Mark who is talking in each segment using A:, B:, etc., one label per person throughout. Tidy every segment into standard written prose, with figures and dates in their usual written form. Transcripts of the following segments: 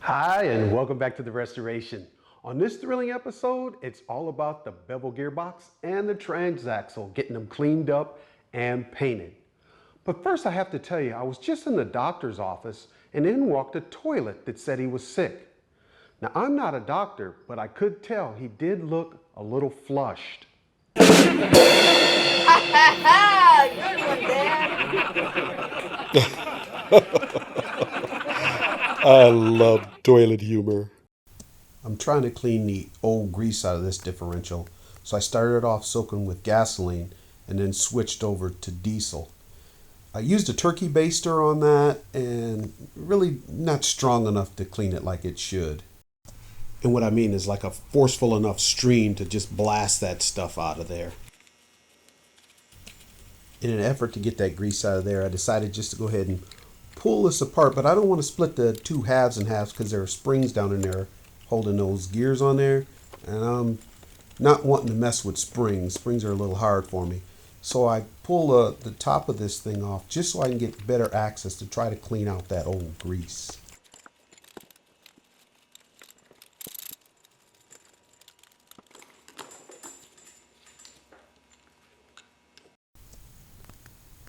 A: Hi, and welcome back to the restoration. On this thrilling episode, it's all about the bevel gearbox and the transaxle, getting them cleaned up and painted. But first, I have to tell you, I was just in the doctor's office and in walked a toilet that said he was sick. Now, I'm not a doctor, but I could tell he did look a little flushed.
B: Good one, Dad.
C: I love toilet humor.
A: I'm trying to clean the old grease out of this differential, so I started off soaking with gasoline and then switched over to diesel. I used a turkey baster on that and really not strong enough to clean it like it should. And what I mean is like a forceful enough stream to just blast that stuff out of there. In an effort to get that grease out of there, I decided just to go ahead and pull this apart, but I don't want to split the two halves in halves because there are springs down in there holding those gears on there, and I'm not wanting to mess with springs. Springs are a little hard for me. So I pull the top of this thing off just so I can get better access to try to clean out that old grease.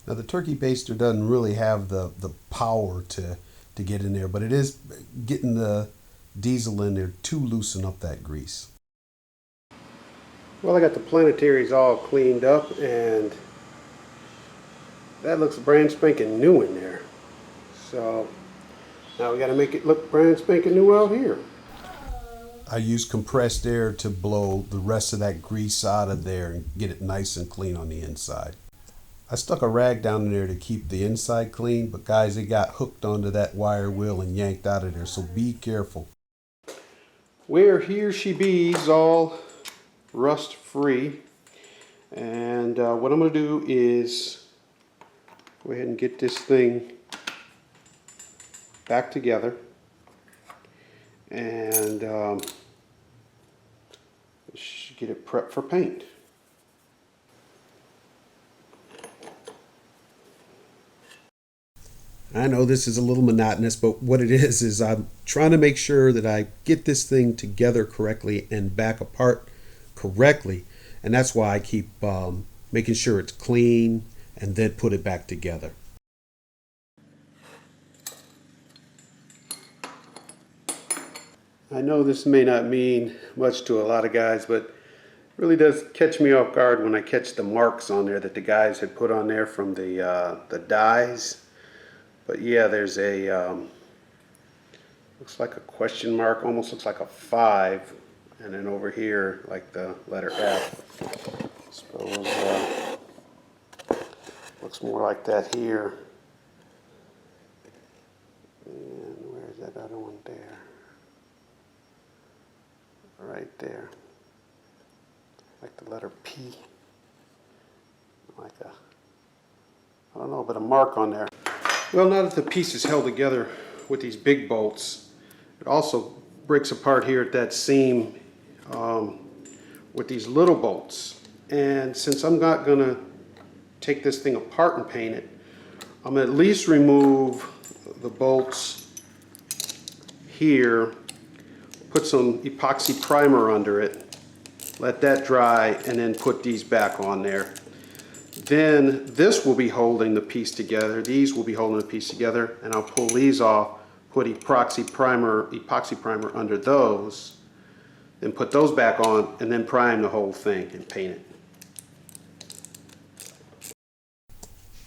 A: Now the turkey baster doesn't really have the power to get in there, but it is getting the diesel in there to loosen up that grease. Well, I got the planetaries all cleaned up and that looks brand spanking new in there. So now we got to make it look brand spanking new out here. I use compressed air to blow the rest of that grease out of there and get it nice and clean on the inside. I stuck a rag down in there to keep the inside clean, but guys, it got hooked onto that wire wheel and yanked out of there, so be careful. Where here she be's all rust free, and what I'm going to do is go ahead and get this thing back together and get it prepped for paint. I know this is a little monotonous, but what it is I'm trying to make sure that I get this thing together correctly and back apart correctly. And that's why I keep making sure it's clean and then put it back together. I know this may not mean much to a lot of guys, but it really does catch me off guard when I catch the marks on there that the guys had put on there from the dies. But yeah, there's a, looks like a question mark, almost looks like a 5. And then over here, like the letter F. I suppose, looks more like that here. And where's that other one there? Right there. Like the letter P. Like a, I don't know, but a mark on there. Well, now that the piece is held together with these big bolts, it also breaks apart here at that seam with these little bolts. And since I'm not going to take this thing apart and paint it, I'm going to at least remove the bolts here, put some epoxy primer under it, let that dry, and then put these back on there. Then this will be holding the piece together. These will be holding the piece together, and I'll pull these off, put epoxy primer under those, then put those back on, and then prime the whole thing and paint it.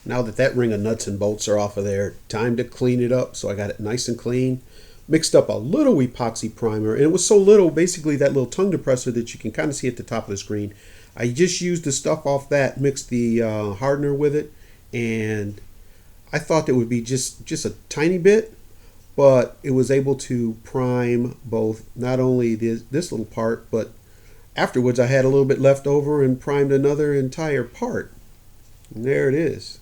A: Now that that ring of nuts and bolts are off of there, time to clean it up. So I got it nice and clean. Mixed up a little epoxy primer, and it was so little, basically that little tongue depressor that you can kind of see at the top of the screen. I just used the stuff off that, mixed the hardener with it, and I thought it would be just a tiny bit, but it was able to prime both, not only this little part, but afterwards I had a little bit left over and primed another entire part. And there it is.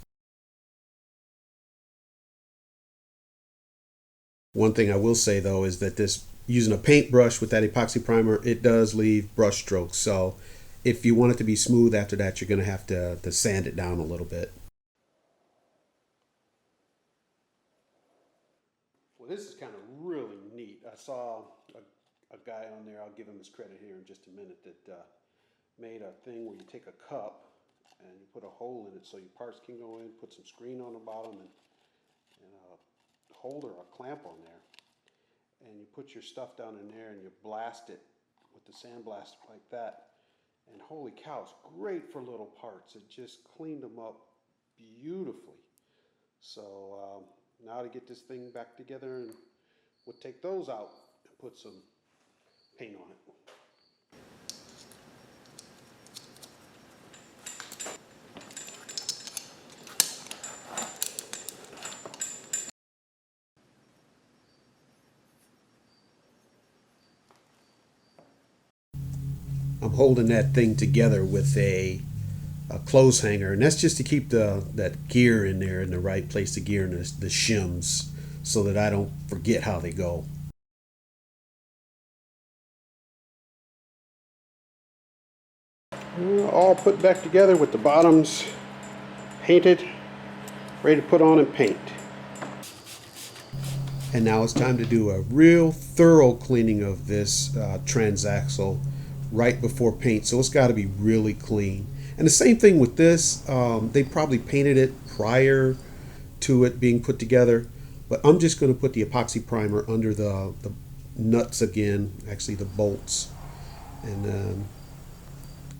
A: One thing I will say though is that this, using a paintbrush with that epoxy primer, it does leave brush strokes. So if you want it to be smooth after that, you're going to have to sand it down a little bit. Well, this is kind of really neat. neat. I saw a guy on there, I'll give him his credit here in just a minute, that made a thing where you take a cup and you put a hole in it so your parts can go in, put some screen on the bottom and a holder, a clamp on there. And you put your stuff down in there and you blast it with the sandblaster like that. And holy cow, it's great for little parts. It just cleaned them up beautifully. So now to get this thing back together, and we'll take those out and put some paint on it. I'm holding that thing together with a clothes hanger, and that's just to keep that gear in there in the right place, the gear and the shims, so that I don't forget how they go. All put back together with the bottoms painted, ready to put on and paint. And now it's time to do a real thorough cleaning of this transaxle right before paint, so it's got to be really clean. And the same thing with this, they probably painted it prior to it being put together, but I'm just going to put the epoxy primer under the nuts again, actually the bolts, and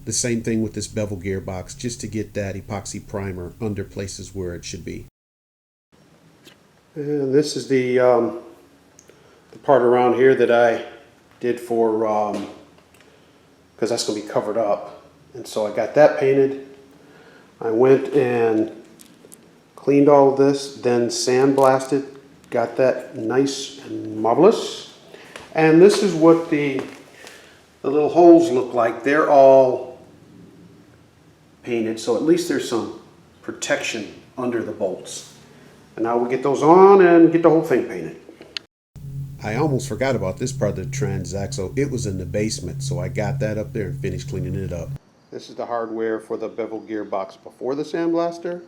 A: the same thing with this bevel gearbox, just to get that epoxy primer under places where it should be. And this is the part around here that I did for, because that's going to be covered up. And so I got that painted. I went and cleaned all of this, then sandblasted, got that nice and marvelous. And this is what the little holes look like. They're all painted, so at least there's some protection under the bolts. And now we'll get those on and get the whole thing painted. I almost forgot about this part of the transaxle. It was in the basement, so I got that up there and finished cleaning it up. This is the hardware for the bevel gearbox before the sandblaster.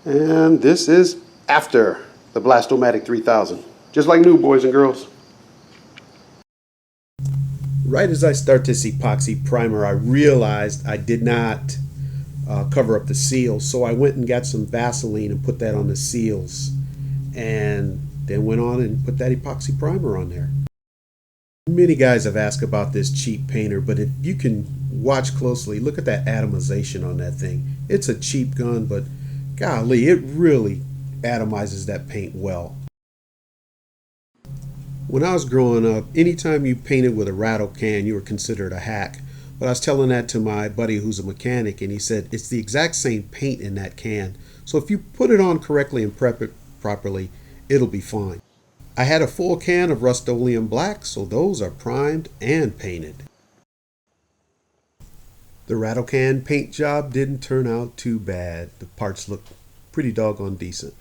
A: And this is after the Blast-O-Matic 3000. Just like new, boys and girls. Right as I start this epoxy primer, I realized I did not cover up the seals. So I went and got some Vaseline and put that on the seals. And then went on and put that epoxy primer on there. Many guys have asked about this cheap painter, but if you can watch closely, look at that atomization on that thing. It's a cheap gun, but golly, it really atomizes that paint well. When I was growing up, anytime you painted with a rattle can, you were considered a hack. But I was telling that to my buddy who's a mechanic, and he said it's the exact same paint in that can. So if you put it on correctly and prep it properly, it'll be fine. I had a full can of Rust-Oleum Black, so those are primed and painted. The rattle can paint job didn't turn out too bad. The parts look pretty doggone decent.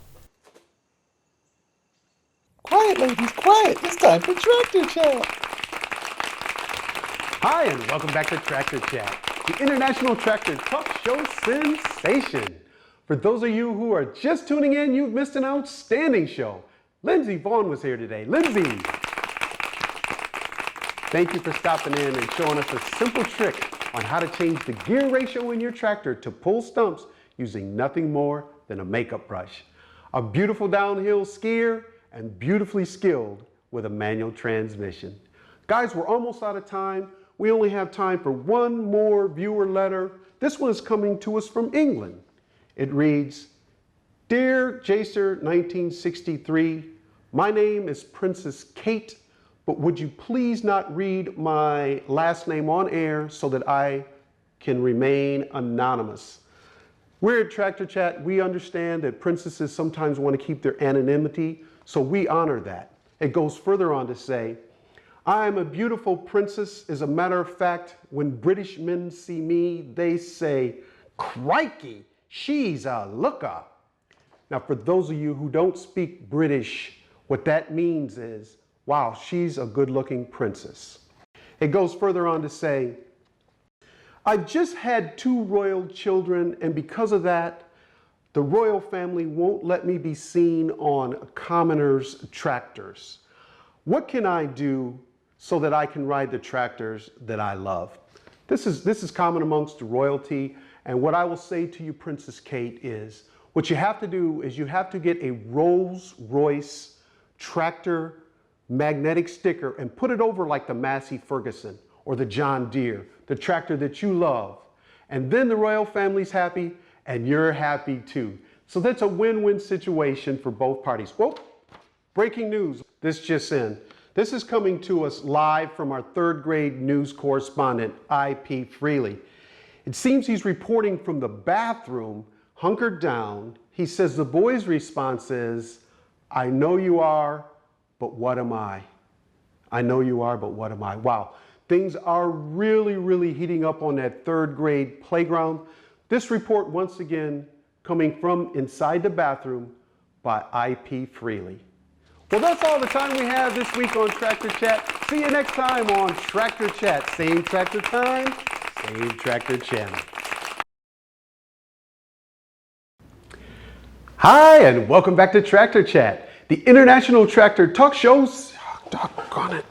D: Quiet, ladies, quiet. It's time for Tractor Chat.
E: Hi, and welcome back to Tractor Chat, the international tractor talk show sensation. For those of you who are just tuning in, you've missed an outstanding show. Lindsey Vaughn was here today. Lindsey! Thank you for stopping in and showing us a simple trick on how to change the gear ratio in your tractor to pull stumps using nothing more than a makeup brush. A beautiful downhill skier and beautifully skilled with a manual transmission. Guys, we're almost out of time. We only have time for one more viewer letter. This one is coming to us from England. It reads, Dear Jacer 1963, my name is Princess Kate, but would you please not read my last name on air so that I can remain anonymous? We're at Tractor Chat. We understand that princesses sometimes want to keep their anonymity, so we honor that. It goes further on to say, I'm a beautiful princess. As a matter of fact, when British men see me, they say, crikey, she's a looker. Now, for those of you who don't speak British, what that means is, wow, she's a good-looking princess. It goes further on to say, I've just had 2 royal children, and because of that, the royal family won't let me be seen on commoners' tractors. What can I do so that I can ride the tractors that I love? This is common amongst royalty. And what I will say to you, Princess Kate, is what you have to do is you have to get a Rolls-Royce tractor magnetic sticker and put it over like the Massey Ferguson or the John Deere, the tractor that you love. And then the royal family's happy and you're happy too. So that's a win-win situation for both parties. Whoa, breaking news. This just in. This is coming to us live from our third grade news correspondent, I.P. Freely. It seems he's reporting from the bathroom, hunkered down. He says the boy's response is, I know you are, but what am I? I know you are, but what am I? Wow, things are really heating up on that third grade playground. This report, once again, coming from inside the bathroom by I.P. Freely. Well, that's all the time we have this week on Tractor Chat. See you next time on Tractor Chat. Same tractor time, same tractor channel. Hi, and welcome back to Tractor Chat, the international tractor talk show. Oh, doggone it.